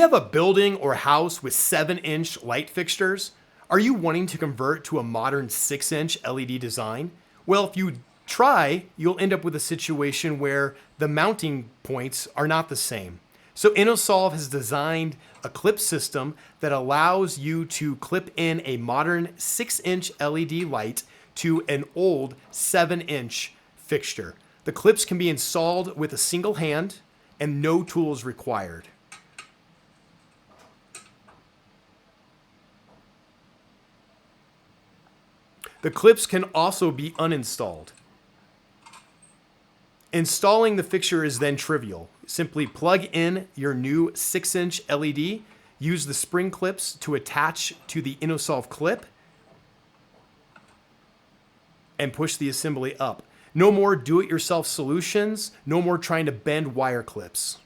have a building or house with 7-inch light fixtures? Are you wanting to convert to a modern 6-inch LED design? Well, if you try, you'll end up with a situation where the mounting points are not the same. So InnoSolve has designed a clip system that allows you to clip in a modern 6-inch LED light to an old 7-inch fixture. The clips can be installed with a single hand and no tools required. The clips can also be uninstalled. Installing the fixture is then trivial. Simply plug in your new 6-inch LED, use the spring clips to attach to the InnoSolve clip, and push the assembly up. No more do-it-yourself solutions, no more trying to bend wire clips.